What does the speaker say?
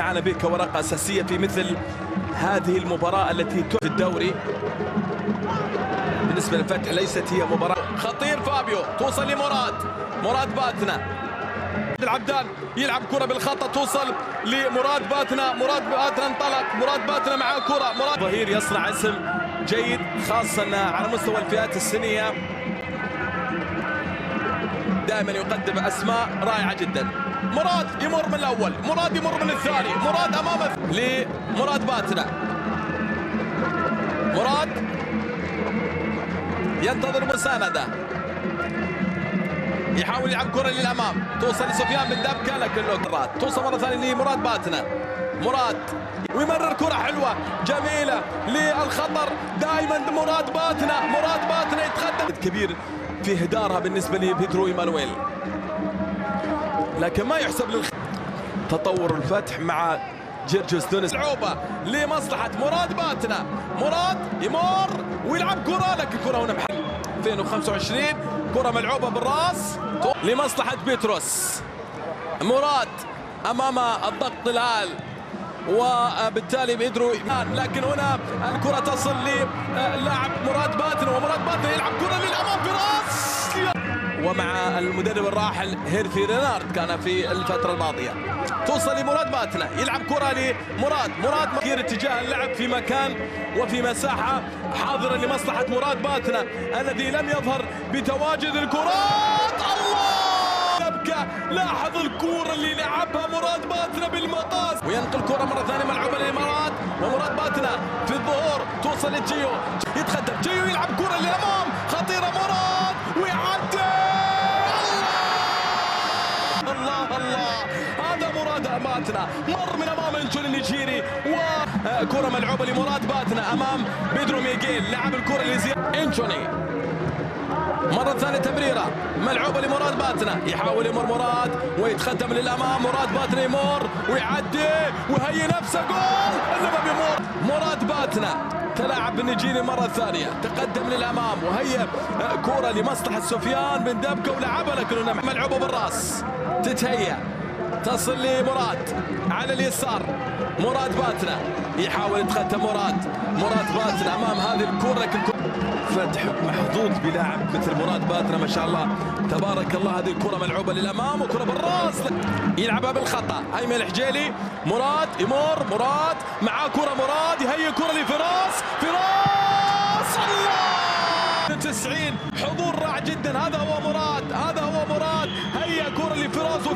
استعان به كورقة أساسية في مثل هذه المباراة التي في الدوري. بالنسبة للفتح ليست هي مباراة خطير. فابيو توصل مراد باتنا. العبدان يلعب كرة بالخطأ توصل لمراد باتنا. مراد باتنا انطلق. مراد باتنا مع كرة. مراد ظهير يصنع اسم جيد خاصة على مستوى الفئات السنية، دائما يقدم اسماء رائعة جدا. مراد يمر من الاول، مراد يمر من الثاني، مراد امامه لمراد باتنا. مراد ينتظر مساندة، يحاول يلعب كرة للامام توصل لسفيان بن دبكة لكن له توصل مرة ثانية لمراد باتنا. مراد ويمرر كرة حلوة جميلة للخطر دائما مراد باتنا يتقدم كبير في هدارها بالنسبة لبيدرو إيمانويل، لكن ما يحسب تطور الفتح مع جيرجيوس تونس. لعوبة لمصلحة مراد باتنا. مراد يمر ويلعب كرة لكن كرة هنا محل 2025 كرة ملعوبة بالراس لمصلحة بيتروس. مراد أمام الضغط العال وبالتالي بيدرو، لكن هنا الكرة تصل للاعب مراد باتنا ومراد باتنا يلعب كرة للأمام براس ومع المدرب الراحل هيرفي رينارد كان في الفترة الماضية. توصل لمراد باتنا يلعب كرة لمراد. مراد مغير اتجاه اللعب في مكان وفي مساحة حاضرة لمصلحة مراد باتنا الذي لم يظهر بتواجد الكرات. الله دبكة، لاحظ الكرة اللي لعبها مراد باتنا بالمقاس وينقل كرة مرة ثانية ملعوبة لمراد ومراد باتنا في الظهور توصل لجيو يتقدم. جيو يلعب كرة للأمام خطيرة مراد ويعدي. الله هذا مراد باتنا مر من امام انشون النيجيري وكرة ملعوبة لمراد باتنا امام بيدرو ميغيل لعب الكرة لزياد انشوني. مرة ثانية تمريرة ملعوبة لمراد باتنا يحاول يمر مراد ويتقدم للامام. مراد باتنا يمر ويعدي وهي نفسه جول انما بيمر. مراد باتنا تلاعب بالنيجيري مرة ثانية تقدم للامام وهي كرة لمصلحة سفيان بن دبكة ولعبها لكنه ملعوبة بالراس تتهيأ تصل لمراد على اليسار. مراد باتنا يحاول يتقدم مراد باتنا امام هذه الكرة لكن فتح محظوظ بلاعب مثل مراد باتنا ما شاء الله تبارك الله. هذه الكرة ملعوبة للامام وكرة بالراس يلعبها بالخطأ ايمن الحجيلي. مراد يمر مراد معاه كرة مراد يهيئ كرة لفراس الله 90 حضور رائع جدا. هذا هو مراد هيئ كرة لفراس